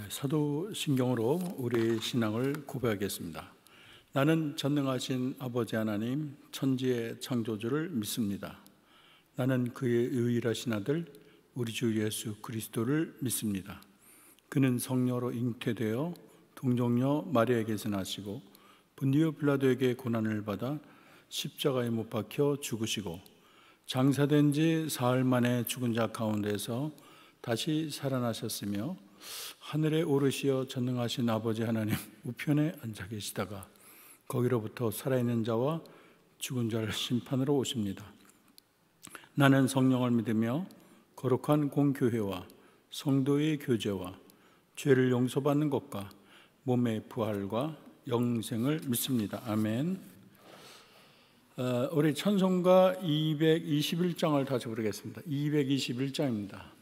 사도신경으로 우리의 신앙을 고백하겠습니다. 나는 전능하신 아버지 하나님 천지의 창조주를 믿습니다. 나는 그의 유일하신 아들 우리 주 예수 그리스도를 믿습니다. 그는 성령으로 잉태되어 동정녀 마리아에게서 나시고 본디오 빌라도에게 고난을 받아 십자가에 못 박혀 죽으시고 장사된 지 사흘 만에 죽은 자 가운데서 다시 살아나셨으며 하늘에 오르시어 전능하신 아버지 하나님 우편에 앉아 계시다가 거기로부터 살아있는 자와 죽은 자를 심판으로 오십니다. 나는 성령을 믿으며 거룩한 공교회와 성도의 교제와 죄를 용서받는 것과 몸의 부활과 영생을 믿습니다. 아멘. 우리 찬송가 221장을 다시 부르겠습니다. 221장입니다.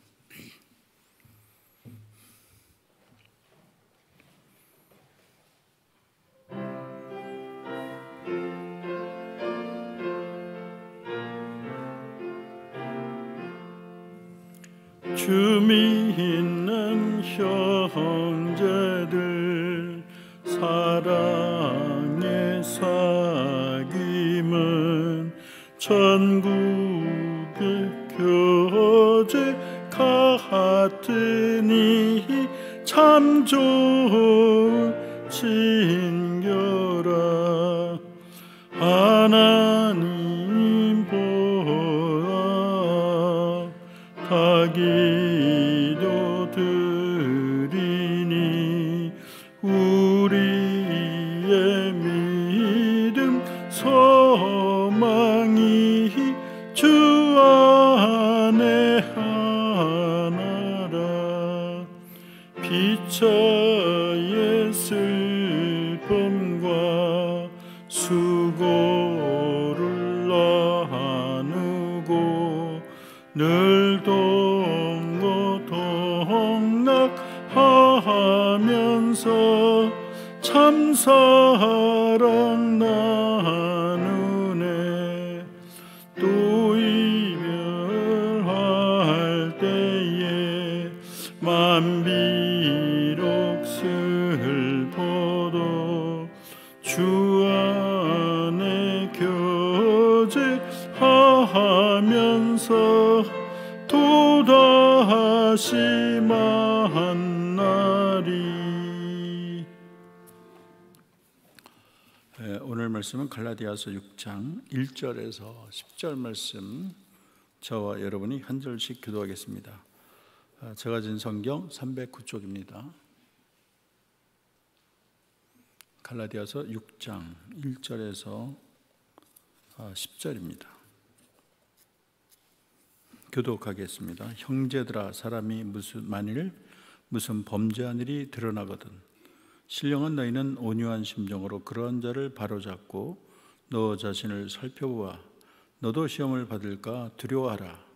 주 믿는 형제들 사랑의 사귐은 천국의 교제 같으니 참 좋은 친교라. 하나님 보라 다 기도 드리니 우리의 믿음 소망이 주 안에 하나라. 피차의 슬픔과 수고를 나누고 늘 동고동락하면서 참 사랑 나누네. 또 이별할 때에 맘 비록 슬퍼도 주 안에 교제하면서 또다시 만나리. 오늘 말씀은 갈라디아서 6장 1절에서 10절 말씀, 저와 여러분이 한 절씩 교도하겠습니다. 제가 진 성경 309쪽입니다. 갈라디아서 6장 1절에서 10절입니다. 교독하겠습니다. 형제들아, 사람이 만일 무슨 범죄한 일이 드러나거든 신령한 너희는 온유한 심정으로 그러한 자를 바로잡고 너 자신을 살펴보아 너도 시험을 받을까 두려워하라.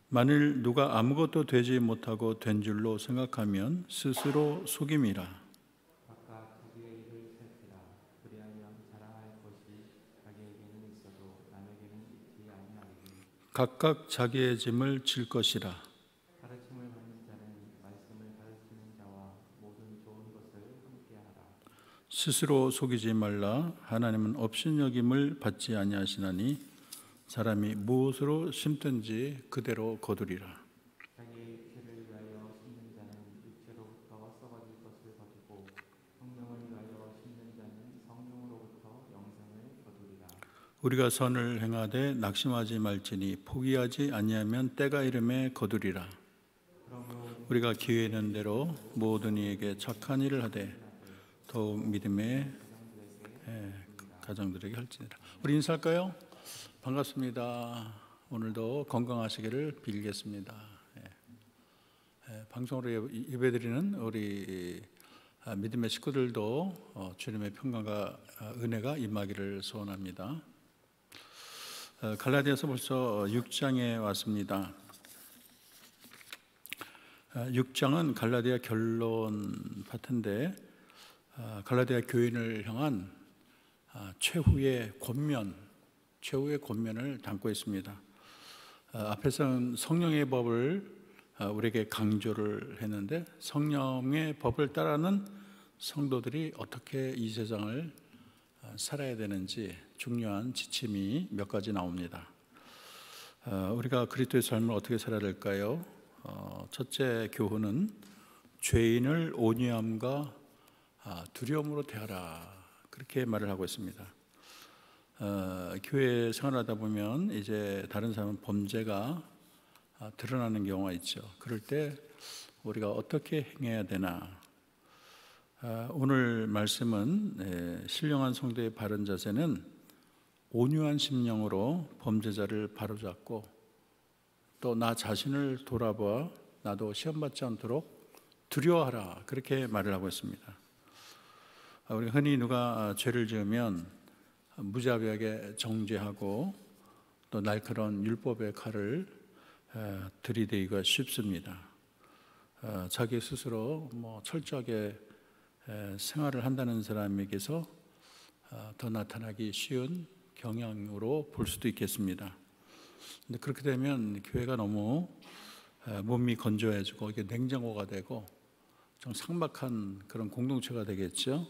만일 누가 아무것도 되지 못하고 된 줄로 생각하면 스스로 속임이라. 각각 자기의 짐을 질 것이라. 가르침을 받는 자는 말씀을 가르치는 자와 모든 좋은 것을 함께하라. 스스로 속이지 말라. 하나님은 업신여김을 받지 아니하시나니 사람이 무엇으로 심든지 그대로 거두리라. 자기의 육체를 위하여 심는 자는 육체로부터 썩어질 것을 거두고 성령을 위하여 심는 자는 성령으로부터 영생을 거두리라. 우리가 선을 행하되 낙심하지 말지니 포기하지 아니하면 때가 이름에 거두리라. 우리가 기회 있는 대로 모든 이에게 착한 일을 하되 더욱 믿음의 가정들에게 할지니라. 우리 인사할까요? 반갑습니다. 오늘도 건강하시기를 빌겠습니다. 방송으로 예배드리는 우리 믿음의 식구들도 주님의 평강과 은혜가 임하기를 소원합니다. 갈라디아서 벌써 6장에 왔습니다. 6장은 갈라디아 결론 파트인데 갈라디아 교인을 향한 최후의 권면을 담고 있습니다. 앞에서는 성령의 법을 우리에게 강조를 했는데, 성령의 법을 따르는 성도들이 어떻게 이 세상을 살아야 되는지 중요한 지침이 몇 가지 나옵니다. 우리가 그리스도의 삶을 어떻게 살아야 될까요? 첫째 교훈은 죄인을 온유함과 두려움으로 대하라, 그렇게 말을 하고 있습니다. 교회 생활하다 보면 이제 다른 사람은 범죄가 드러나는 경우가 있죠. 그럴 때 우리가 어떻게 행해야 되나? 오늘 말씀은 신령한 성도의 바른 자세는 온유한 심령으로 범죄자를 바로잡고 또 나 자신을 돌아보아 나도 시험받지 않도록 두려워하라, 그렇게 말을 하고 있습니다. 우리가 흔히 누가 죄를 지으면 무자비하게 정죄하고 또 날카로운 율법의 칼을 들이대기가 쉽습니다. 자기 스스로 철저하게 생활을 한다는 사람에게서 더 나타나기 쉬운 경향으로 볼 수도 있겠습니다. 근데 그렇게 되면 교회가 너무 몸이 건조해지고 이게 냉장고가 되고 좀 삭막한 그런 공동체가 되겠죠.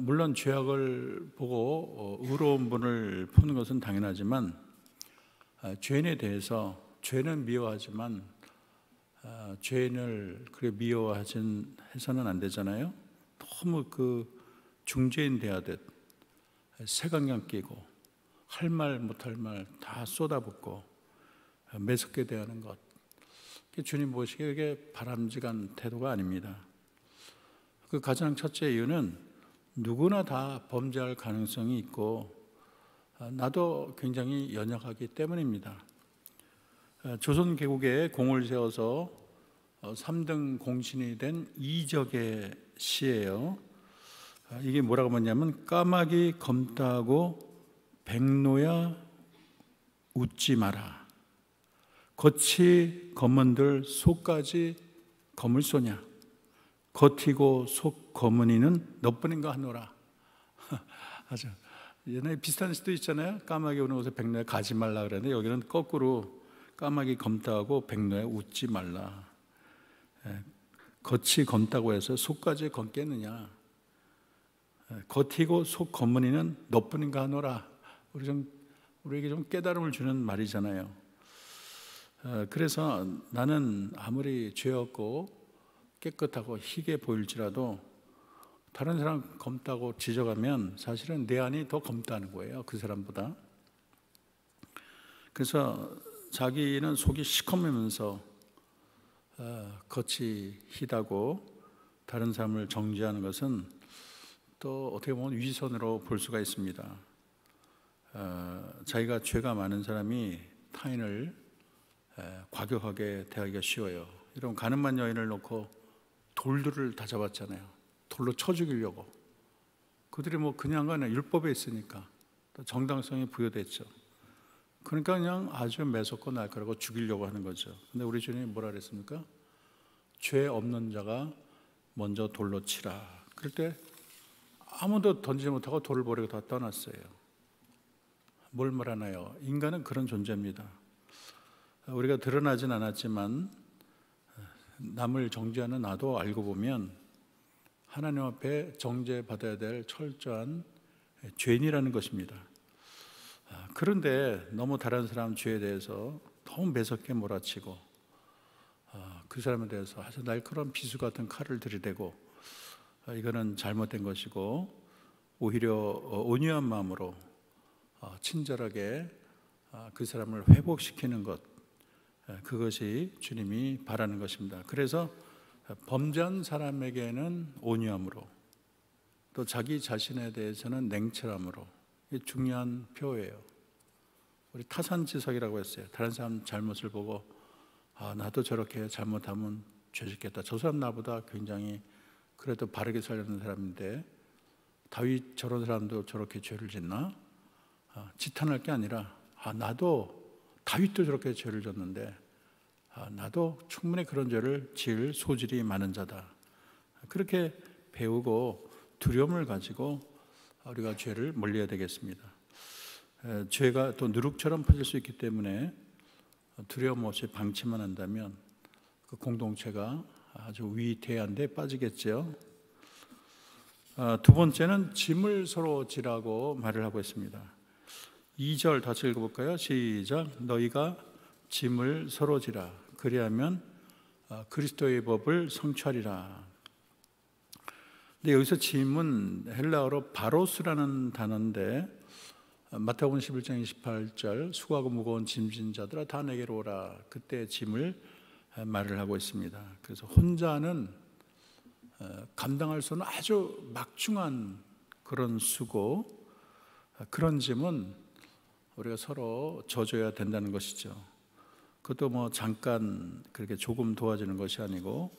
물론 죄악을 보고 의로운 분을 푸는 것은 당연하지만 죄인에 대해서, 죄는 미워하지만 죄인을 그렇게 미워해서는 안 되잖아요. 너무 그 중죄인 대하듯 색안경 끼고 할 말 못할 말 다 쏟아붓고 매섭게 대하는 것, 주님 보시기에 그게 바람직한 태도가 아닙니다. 그 가장 첫째 이유는 누구나 다 범죄할 가능성이 있고 나도 굉장히 연약하기 때문입니다. 조선 개국에 공을 세워서 3등 공신이 된 이적의 시예요. 이게 뭐라고 하냐면, 까마귀 검다고 백노야 웃지 마라. 겉이 검은들 속까지 검을 쏘냐. 겉이고 속 검은이는 너뿐인가 하노라. 아주 옛날에 비슷한 시도 있잖아요. 까마귀 오는 곳에 백노야 가지 말라 그러는데, 여기는 거꾸로 까마귀 검다고 백노야 웃지 말라. 겉이 검다고 해서 속까지 검겠느냐. 겉이고 속 검은이는 너뿐인가 하노라. 우리에게 좀 깨달음을 주는 말이잖아요. 그래서 나는 아무리 죄 없고 깨끗하고 희게 보일지라도 다른 사람 검다고 지적하면 사실은 내 안이 더 검다는 거예요, 그 사람보다. 그래서 자기는 속이 시커매면서 겉이 희다고 다른 사람을 정죄하는 것은 또 어떻게 보면 위선으로 볼 수가 있습니다. 자기가 죄가 많은 사람이 타인을 과격하게 대하기가 쉬워요. 이런 가늠한 여인을 놓고 돌들을 다 잡았잖아요. 돌로 쳐 죽이려고. 그들이 그냥 가냐, 율법에 있으니까 또 정당성이 부여됐죠. 그러니까 그냥 아주 매섭고 날카롭고 죽이려고 하는 거죠. 근데 우리 주님이 뭐라 그랬습니까? 죄 없는 자가 먼저 돌로 치라. 그럴 때 아무도 던지지 못하고 돌을 버리고 다 떠났어요. 뭘 말하나요? 인간은 그런 존재입니다. 우리가 드러나진 않았지만 남을 정죄하는 나도 알고 보면 하나님 앞에 정죄받아야 될 철저한 죄인이라는 것입니다. 그런데 너무 다른 사람 죄에 대해서 너무 매섭게 몰아치고 그 사람에 대해서 아주 날카로운 비수 같은 칼을 들이대고 이거는 잘못된 것이고, 오히려 온유한 마음으로 친절하게 그 사람을 회복시키는 것, 그것이 주님이 바라는 것입니다. 그래서 범죄한 사람에게는 온유함으로, 또 자기 자신에 대해서는 냉철함으로, 이게 중요한 표예요. 우리 타산지석이라고 했어요. 다른 사람 잘못을 보고 나도 저렇게 잘못하면 죄짓겠다. 저 사람 나보다 굉장히 그래도 바르게 살려는 사람인데 다윗 저런 사람도 저렇게 죄를 짓나? 지탄할 게 아니라 나도 다윗도 저렇게 죄를 졌는데 나도 충분히 그런 죄를 지을 소질이 많은 자다. 그렇게 배우고 두려움을 가지고 우리가 죄를 멀리해야 되겠습니다. 죄가 또 누룩처럼 퍼질 수 있기 때문에 두려움 없이 방치만 한다면 그 공동체가 아주 위태한 데 빠지겠죠. 두 번째는 짐을 서로 지라고 말을 하고 있습니다. 2절 다시 읽어볼까요? 시작. 너희가 짐을 서로 지라. 그리하면 그리스도의 법을 성취하리라. 근데 여기서 짐은 헬라어로 바로스라는 단어인데 마태복음 11장 28절 수고하고 무거운 짐진 자들아 다 내게로 오라. 그때 짐을 말을 하고 있습니다. 그래서 혼자는 감당할 수 없는 아주 막중한 그런 수고, 그런 짐은 우리가 서로 져줘야 된다는 것이죠. 그것도 뭐 잠깐 그렇게 조금 도와주는 것이 아니고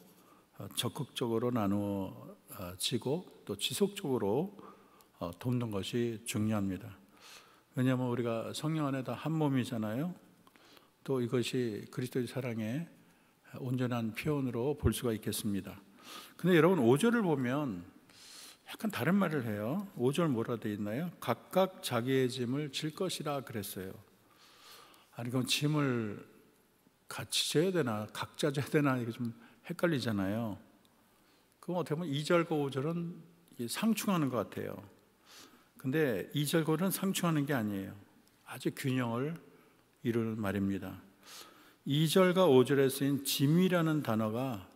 적극적으로 나누어지고 또 지속적으로 돕는 것이 중요합니다. 왜냐하면 우리가 성령 안에 다 한 몸이잖아요. 또 이것이 그리스도의 사랑의 온전한 표현으로 볼 수가 있겠습니다. 근데 여러분 5절을 보면 약간 다른 말을 해요. 5절 뭐라 되어 있나요? 각각 자기의 짐을 질 것이라 그랬어요. 아니 그럼 짐을 같이 져야 되나 각자 져야 되나 이게 좀 헷갈리잖아요. 그럼 어떻게 보면 2절과 5절은 상충하는 것 같아요. 근데 2절과 5절은 상충하는 게 아니에요. 아주 균형을 이루는 말입니다. 2절과 5절에 쓰인 짐이라는 단어가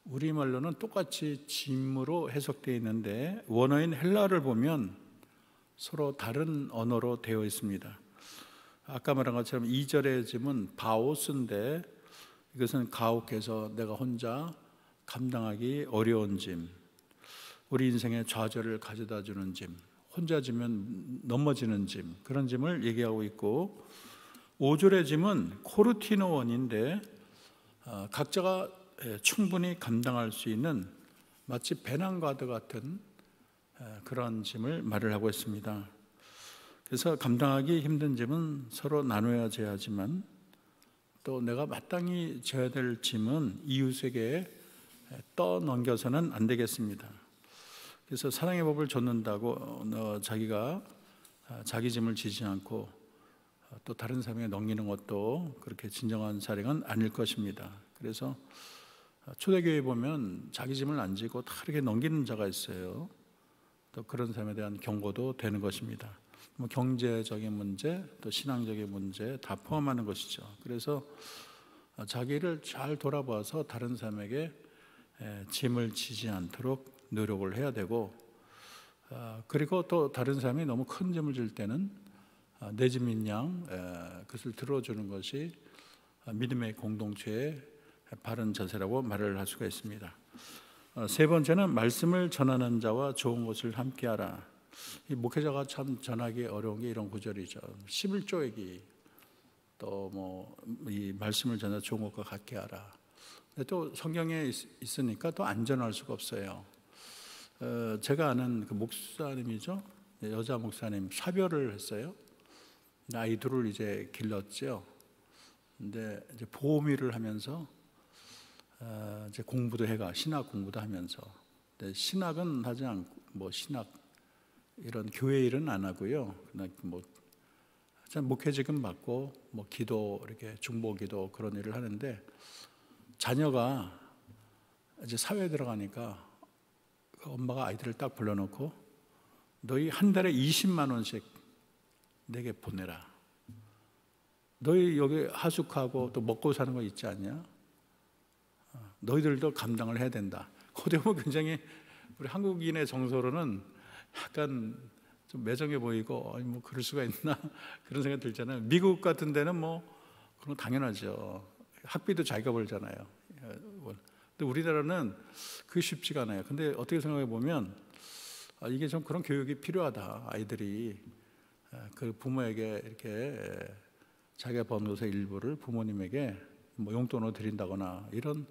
우리말로는 똑같이 짐으로 해석되어 있는데 원어인 헬라어를 보면 서로 다른 언어로 되어 있습니다. 아까 말한 것처럼 2절의 짐은 바오스인데 이것은 가혹해서 내가 혼자 감당하기 어려운 짐, 우리 인생의 좌절을 가져다 주는 짐, 혼자 지면 넘어지는 짐, 그런 짐을 얘기하고 있고 5절의 짐은 코르티노 원인데 각자가 충분히 감당할 수 있는 마치 배낭과도 같은 그런 짐을 말을 하고 있습니다. 그래서 감당하기 힘든 짐은 서로 나눠야 져야지만 또 내가 마땅히 져야 될 짐은 이웃에게 떠넘겨서는 안 되겠습니다. 그래서 사랑의 법을 좇는다고 자기가 자기 짐을 지지 않고 또 다른 사람에게 넘기는 것도 그렇게 진정한 사랑은 아닐 것입니다. 그래서 초대교회에 보면 자기 짐을 안 지고 다 이렇게 넘기는 자가 있어요. 또 그런 사람에 대한 경고도 되는 것입니다. 뭐 경제적인 문제, 또 신앙적인 문제 다 포함하는 것이죠. 그래서 자기를 잘 돌아봐서 다른 사람에게 짐을 지지 않도록 노력을 해야 되고, 그리고 또 다른 사람이 너무 큰 짐을 질 때는 내 짐인 양 그것을 들어주는 것이 믿음의 공동체의 바른 자세라고 말을 할 수가 있습니다. 세 번째는 말씀을 전하는 자와 좋은 것을 함께하라. 이 목회자가 참 전하기 어려운 게 이런 구절이죠. 11조이기 또 뭐 이 말씀을 전하 좋은 것과 같게 하라. 근데 또 성경에 있으니까 또 안 전할 수가 없어요. 제가 아는 그 목사님이죠. 여자 목사님 사별을 했어요. 아이 둘을 이제 길렀죠. 근데 이제 보호미를 하면서 이제 공부도 해가 신학 공부도 하면서 신학은 하지 않고 뭐 신학 이런 교회 일은 안 하고요. 그냥 뭐 목회직은 받고 뭐 기도 이렇게 중보기도 그런 일을 하는데 자녀가 이제 사회에 들어가니까 그 엄마가 아이들을 딱 불러놓고 너희 한 달에 20만 원씩 내게 보내라. 너희 여기 하숙하고 또 먹고 사는 거 있지 않냐? 너희들도 감당을 해야 된다. 그때 보면 굉장히 우리 한국인의 정서로는 약간 좀 매정해 보이고 아니 뭐 그럴 수가 있나 그런 생각이 들잖아요. 미국 같은 데는 뭐 그런 거 당연하죠. 학비도 자기가 벌잖아요. 근데 우리나라는 그게 쉽지가 않아요. 근데 어떻게 생각해 보면 이게 좀 그런 교육이 필요하다. 아이들이 그 부모에게 이렇게 자기가 번 것의 일부를 부모님에게 뭐 용돈으로 드린다거나 이런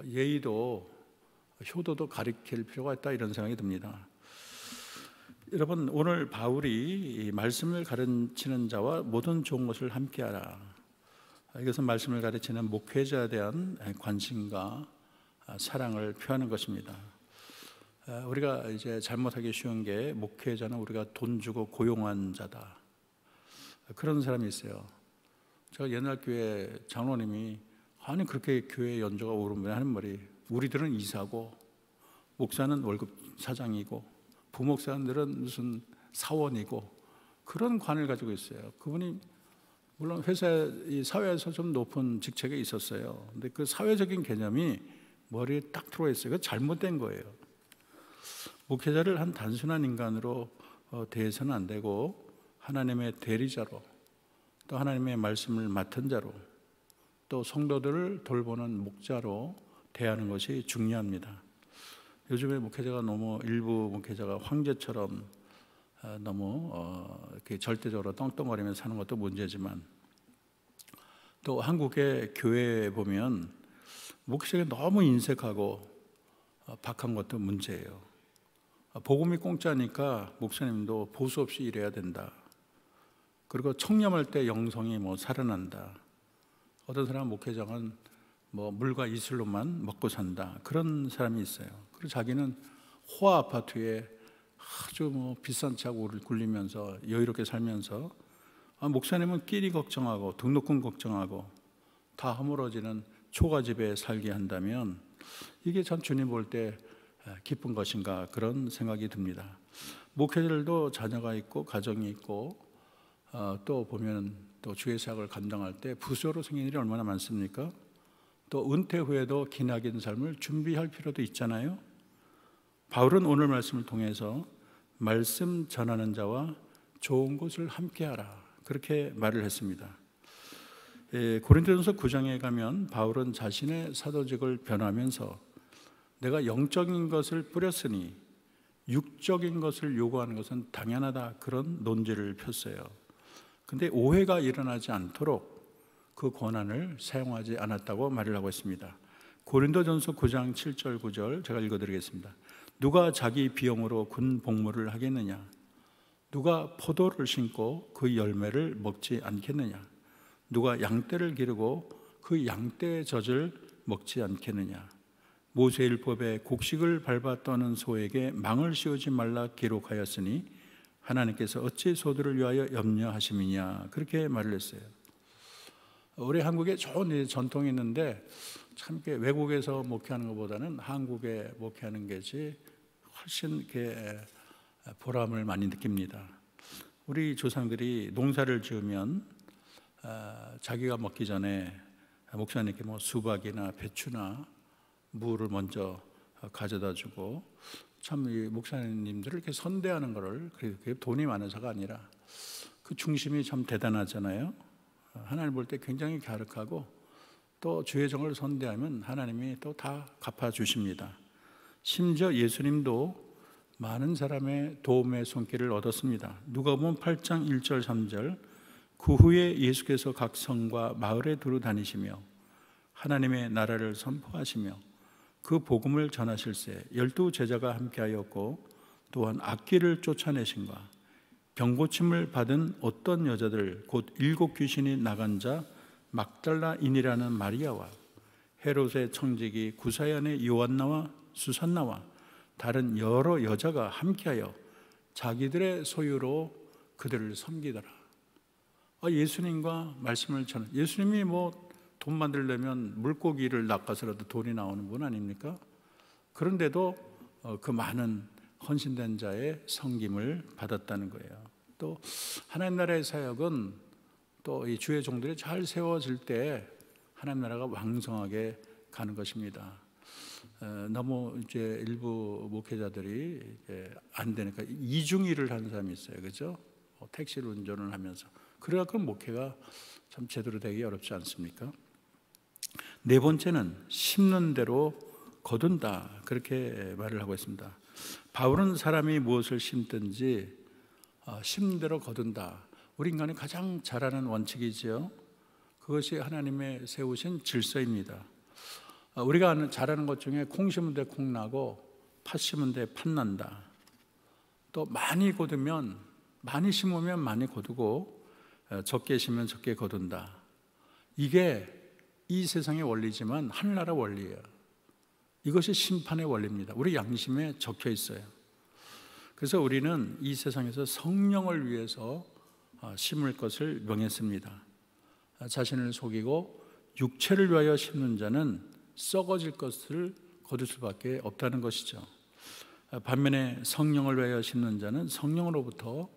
예의도 효도도 가르칠 필요가 있다 이런 생각이 듭니다. 여러분 오늘 바울이 이 말씀을 가르치는 자와 모든 좋은 것을 함께하라. 이것은 말씀을 가르치는 목회자에 대한 관심과 사랑을 표하는 것입니다. 우리가 이제 잘못하기 쉬운 게 목회자는 우리가 돈 주고 고용한 자다. 그런 사람이 있어요. 제가 옛날 교회 장로님이 아니 그렇게 교회 연조가 오르면 하는 말이 우리들은 이사고 목사는 월급 사장이고 부목사님들은 무슨 사원이고 그런 관을 가지고 있어요. 그분이 물론 이 사회에서 좀 높은 직책에 있었어요. 근데 그 사회적인 개념이 머리에 딱 들어와 있어요. 그거 잘못된 거예요. 목회자를 한 단순한 인간으로 대해서는 안 되고 하나님의 대리자로 또 하나님의 말씀을 맡은 자로 또 성도들을 돌보는 목자로 대하는 것이 중요합니다. 요즘에 목회자가 너무 일부 목회자가 황제처럼 너무 이렇게 절대적으로 떵떵거리면서 사는 것도 문제지만 또 한국의 교회에 보면 목회자가 너무 인색하고 박한 것도 문제예요. 복음이 공짜니까 목사님도 보수 없이 일해야 된다. 그리고 청렴할 때 영성이 살아난다. 어떤 사람 목회장은 물과 이슬로만 먹고 산다. 그런 사람이 있어요. 그리고 자기는 호화 아파트에 아주 비싼 차 굴리면서 여유롭게 살면서 목사님은 끼리 걱정하고 등록금 걱정하고 다 허물어지는 초가집에 살게 한다면 이게 참 주님 볼 때 기쁜 것인가 그런 생각이 듭니다. 목회자들도 자녀가 있고 가정이 있고 또 보면 또 주의 사역을 감당할 때 부수로 생긴 일이 얼마나 많습니까? 또 은퇴 후에도 기나긴 삶을 준비할 필요도 있잖아요. 바울은 오늘 말씀을 통해서 말씀 전하는 자와 좋은 곳을 함께하라 그렇게 말을 했습니다. 고린도전서 9장에 가면 바울은 자신의 사도직을 변하면서 내가 영적인 것을 뿌렸으니 육적인 것을 요구하는 것은 당연하다 그런 논지를 폈어요. 근데 오해가 일어나지 않도록 그 권한을 사용하지 않았다고 말을 하고 있습니다. 고린도전서 9장 7절 9절 제가 읽어드리겠습니다. 누가 자기 비용으로 군 복무를 하겠느냐? 누가 포도를 심고 그 열매를 먹지 않겠느냐? 누가 양떼를 기르고 그 양떼의 젖을 먹지 않겠느냐? 모세율법에 곡식을 밟아 떠는 소에게 망을 씌우지 말라 기록하였으니 하나님께서 어찌 소들을 위하여 염려하심이냐 그렇게 말을 했어요. 우리 한국에 좋은 전통이 있는데 참 외국에서 목회하는 것보다는 한국에 목회하는 것이 훨씬 이렇게 보람을 많이 느낍니다. 우리 조상들이 농사를 지으면 자기가 먹기 전에 목사님께 수박이나 배추나 무를 먼저 가져다 주고 참 이 목사님들을 이렇게 선대하는 거를 그게 돈이 많아서가 아니라 그 중심이 참 대단하잖아요. 하나님 볼 때 굉장히 갸륵하고 또 주의 종을 선대하면 하나님이 또 다 갚아주십니다. 심지어 예수님도 많은 사람의 도움의 손길을 얻었습니다. 누가복음 8장 1절 3절 그 후에 예수께서 각 성과 마을에 두루 다니시며 하나님의 나라를 선포하시며 그 복음을 전하실세 12 제자가 함께하였고 또한 악귀를 쫓아내신과 병고침을 받은 어떤 여자들 곧 7 귀신이 나간 자 막달라인이라는 마리아와 헤롯의 청지기 구사연의 요한나와 수산나와 다른 여러 여자가 함께하여 자기들의 소유로 그들을 섬기더라. 예수님과 말씀을 전해 예수님이 돈 만들려면 물고기를 낚아서라도 돈이 나오는 분 아닙니까? 그런데도 그 많은 헌신된 자의 섬김을 받았다는 거예요. 또 하나님 나라의 사역은 또 이 주의 종들이 잘 세워질 때 하나님 나라가 왕성하게 가는 것입니다. 너무 이제 일부 목회자들이 안 되니까 이중일을 하는 사람이 있어요, 그렇죠? 택시를 운전을 하면서 그래갖고 목회가 참 제대로 되기 어렵지 않습니까? 네 번째는 심는 대로 거둔다 그렇게 말을 하고 있습니다. 바울은 사람이 무엇을 심든지 심는 대로 거둔다. 우리 인간이 가장 잘하는 원칙이지요. 그것이 하나님의 세우신 질서입니다. 우리가 잘하는 것 중에 콩 심은 데 콩 나고 팥 심은 데 팥 난다. 또 많이 거두면 많이 심으면 많이 거두고 적게 심으면 적게 거둔다. 이게 이 세상의 원리지만 하늘나라 원리예요. 이것이 심판의 원리입니다. 우리 양심에 적혀 있어요. 그래서 우리는 이 세상에서 성령을 위해서 심을 것을 명했습니다. 자신을 속이고 육체를 위하여 심는 자는 썩어질 것을 거둘 수밖에 없다는 것이죠. 반면에 성령을 위하여 심는 자는 성령으로부터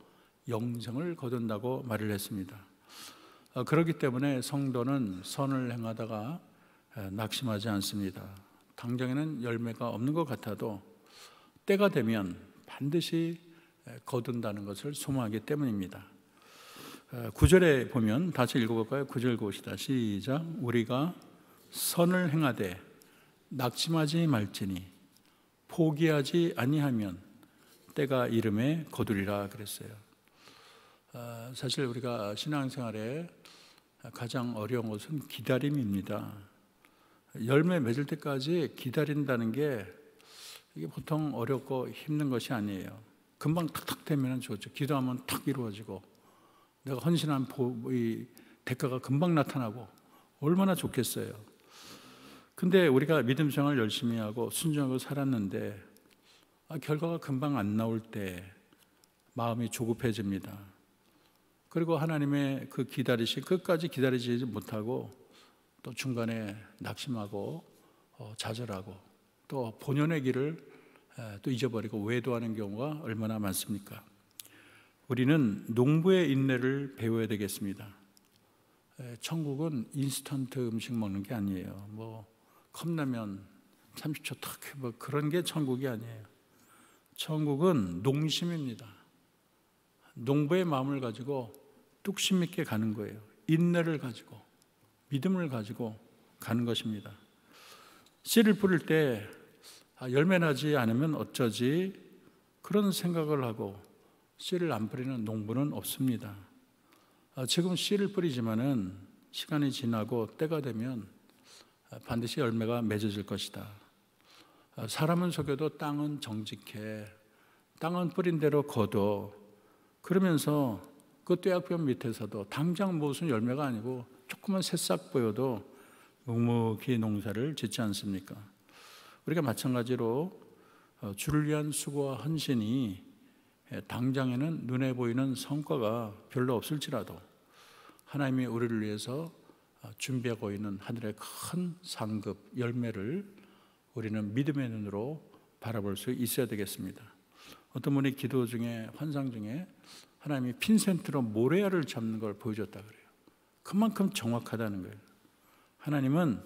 영생을 거둔다고 말을 했습니다. 그렇기 때문에 성도는 선을 행하다가 낙심하지 않습니다. 당장에는 열매가 없는 것 같아도 때가 되면 반드시 거둔다는 것을 소망하기 때문입니다. 9절에 보면 다시 읽어볼까요? 9절 봅시다. 시작. 우리가 선을 행하되 낙심하지 말지니 포기하지 아니하면 때가 이름에 거두리라 그랬어요. 사실 우리가 신앙생활에 가장 어려운 것은 기다림입니다. 열매 맺을 때까지 기다린다는 게 이게 보통 어렵고 힘든 것이 아니에요. 금방 탁탁 되면 좋죠. 기도하면 탁 이루어지고 내가 헌신한 대가가 금방 나타나고 얼마나 좋겠어요. 근데 우리가 믿음 생활을 열심히 하고 순종하고 살았는데 결과가 금방 안 나올 때 마음이 조급해집니다. 그리고 하나님의 그 끝까지 기다리지 못하고 또 중간에 낙심하고 좌절하고 또 본연의 길을 또 잊어버리고 외도하는 경우가 얼마나 많습니까? 우리는 농부의 인내를 배워야 되겠습니다. 천국은 인스턴트 음식 먹는 게 아니에요. 뭐 컵라면 30초 탁 해봐 그런 게 천국이 아니에요. 천국은 농심입니다. 농부의 마음을 가지고 뚝심 있게 가는 거예요. 인내를 가지고 믿음을 가지고 가는 것입니다. 씨를 뿌릴 때 열매 나지 않으면 어쩌지 그런 생각을 하고 씨를 안 뿌리는 농부는 없습니다. 지금 씨를 뿌리지만은 시간이 지나고 때가 되면 반드시 열매가 맺어질 것이다. 사람은 속여도 땅은 정직해. 땅은 뿌린 대로 거둬. 그러면서 그 뙤약볕 밑에서도 당장 무슨 열매가 아니고 조그만 새싹 보여도 묵묵히 농사를 짓지 않습니까? 우리가 마찬가지로 주를 위한 수고와 헌신이 당장에는 눈에 보이는 성과가 별로 없을지라도 하나님이 우리를 위해서 준비하고 있는 하늘의 큰 상급 열매를 우리는 믿음의 눈으로 바라볼 수 있어야 되겠습니다. 어떤 분이 기도 중에 환상 중에 하나님이 핀센트로 모래알을 잡는 걸 보여줬다 그래요. 그만큼 정확하다는 거예요. 하나님은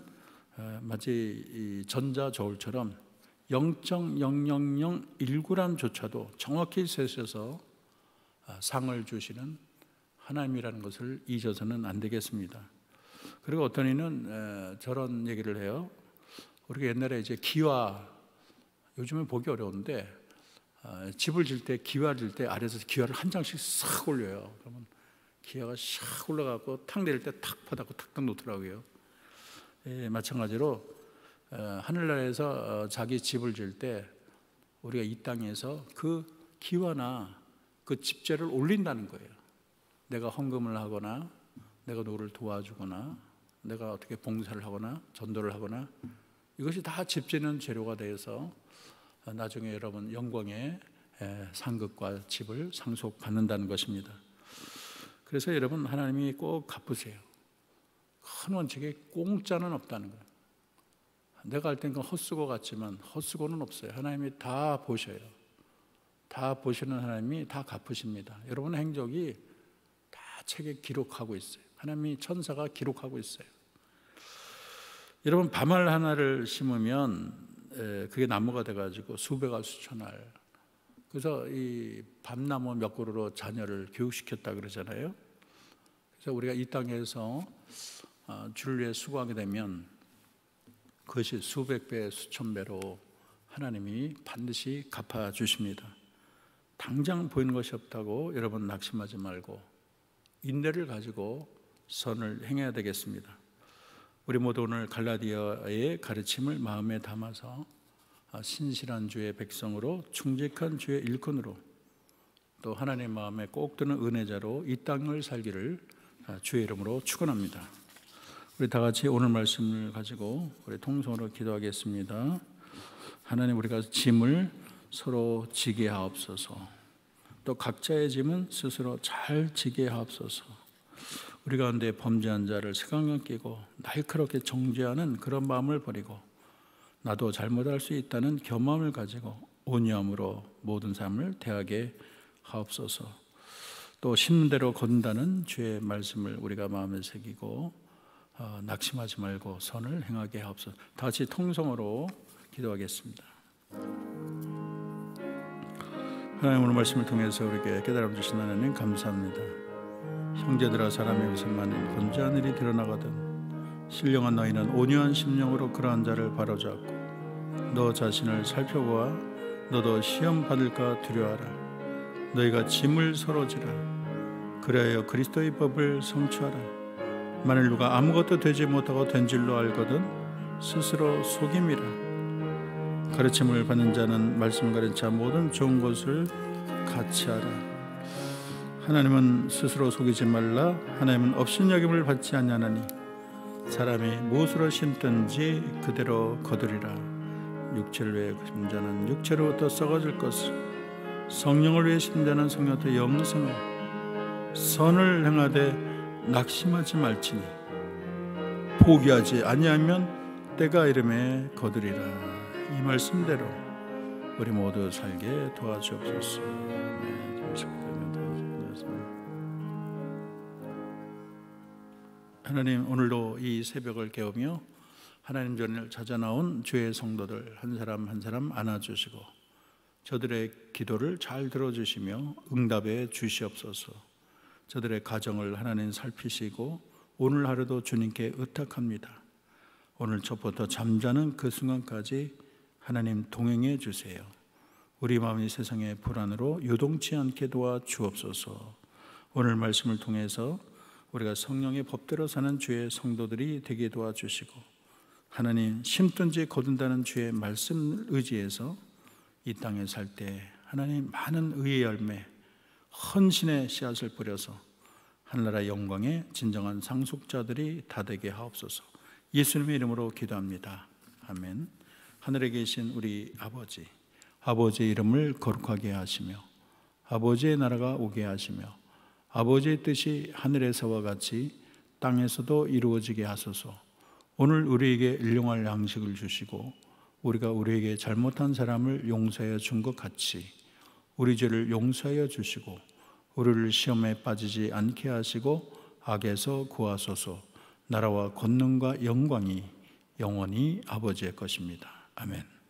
마치 이 전자저울처럼 0.0001g조차도 정확히 세셔서 상을 주시는 하나님이라는 것을 잊어서는 안 되겠습니다. 그리고 어떤 이는 저런 얘기를 해요. 우리가 옛날에 이제 기와, 요즘은 보기 어려운데 집을 질 때 기와 질 때 아래에서 기와를 한 장씩 싹 올려요. 그러면 기와가 싹 올라가고 탁 내릴 때 탁 받았고 탁탁 놓더라고요. 마찬가지로 하늘나라에서 자기 집을 질 때 우리가 이 땅에서 그 기와나 그 집재를 올린다는 거예요. 내가 헌금을 하거나 내가 누구를 도와주거나 내가 어떻게 봉사를 하거나 전도를 하거나 이것이 다 집재는 재료가 되어서 나중에 여러분 영광의 상급과 집을 상속받는다는 것입니다. 그래서 여러분 하나님이 꼭 갚으세요. 큰 원칙에 공짜는 없다는 거예요. 내가 할 땐 헛수고 같지만 헛수고는 없어요. 하나님이 다 보셔요. 다 보시는 하나님이 다 갚으십니다. 여러분의 행적이 다 책에 기록하고 있어요. 하나님이 천사가 기록하고 있어요. 여러분 밤알 하나를 심으면 그게 나무가 돼가지고 수백알 수천알. 그래서 이 밤나무 몇 그루로 자녀를 교육시켰다 그러잖아요. 그래서 우리가 이 땅에서 주를 위해 수고하게 되면 그것이 수백 배, 수천 배로 하나님이 반드시 갚아주십니다. 당장 보이는 것이 없다고 여러분 낙심하지 말고 인내를 가지고 선을 행해야 되겠습니다. 우리 모두 오늘 갈라디아의 가르침을 마음에 담아서 신실한 주의 백성으로 충직한 주의 일꾼으로 또 하나님의 마음에 꼭 드는 은혜자로 이 땅을 살기를 주의 이름으로 축원합니다. 우리 다 같이 오늘 말씀을 가지고 우리 통성으로 기도하겠습니다. 하나님, 우리가 짐을 서로 지게 하옵소서. 또 각자의 짐은 스스로 잘 지게 하옵소서. 우리 가운데 범죄한 자를 색안경 끼고 날카롭게 정죄하는 그런 마음을 버리고 나도 잘못할 수 있다는 겸함을 가지고 온유함으로 모든 사람을 대하게 하옵소서. 또 심는 대로 거둔다는 주의 말씀을 우리가 마음에 새기고 낙심하지 말고 선을 행하게 하옵소서. 다 같이 통성으로 기도하겠습니다. 하나님, 오늘 말씀을 통해서 우리에게 깨달음 주신 하나님 감사합니다. 형제들아 사람의 웃음 많은 건재한 일이 드러나거든 신령한 너희는 온유한 심령으로 그러한 자를 바로잡고 너 자신을 살펴보아 너도 시험 받을까 두려워하라. 너희가 짐을 서로 지라. 그래야 그리스도의 법을 성취하라. 만일 누가 아무것도 되지 못하고 된 줄로 알거든 스스로 속임이라. 가르침을 받는 자는 말씀을 가르쳐 모든 좋은 것을 같이 하라. 하나님은 스스로 속이지 말라. 하나님은 업신여김을 받지 아니하나니 사람이 무엇으로 심든지 그대로 거두리라. 육체를 위해 심는 자는 육체로부터 썩어질 것을, 성령을 위해 심는 자는 성령부터 영생을, 선을 행하되 낙심하지 말지니 포기하지 아니하면 때가 이름에 거두리라. 이 말씀대로 우리 모두 살게 도와주옵소서. 하나님, 오늘도 이 새벽을 깨우며 하나님 전을 찾아 나온 주의 성도들 한 사람 한 사람 안아주시고 저들의 기도를 잘 들어주시며 응답해 주시옵소서. 저들의 가정을 하나님 살피시고 오늘 하루도 주님께 의탁합니다. 오늘 첫부터 잠자는 그 순간까지 하나님 동행해 주세요. 우리 마음이 세상의 불안으로 요동치 않게 도와 주옵소서. 오늘 말씀을 통해서 우리가 성령의 법대로 사는 주의 성도들이 되게 도와주시고 하나님 심든지 거둔다는 주의 말씀을 의지해서 이 땅에 살 때 하나님 많은 의의 열매, 헌신의 씨앗을 뿌려서 하늘나라 영광의 진정한 상속자들이 다 되게 하옵소서. 예수님의 이름으로 기도합니다. 아멘. 하늘에 계신 우리 아버지, 아버지의 이름을 거룩하게 하시며 아버지의 나라가 오게 하시며 아버지의 뜻이 하늘에서와 같이 땅에서도 이루어지게 하소서. 오늘 우리에게 일용할 양식을 주시고 우리가 우리에게 잘못한 사람을 용서하여 준 것 같이 우리 죄를 용서하여 주시고 우리를 시험에 빠지지 않게 하시고 악에서 구하소서. 나라와 권능과 영광이 영원히 아버지의 것입니다. 아멘.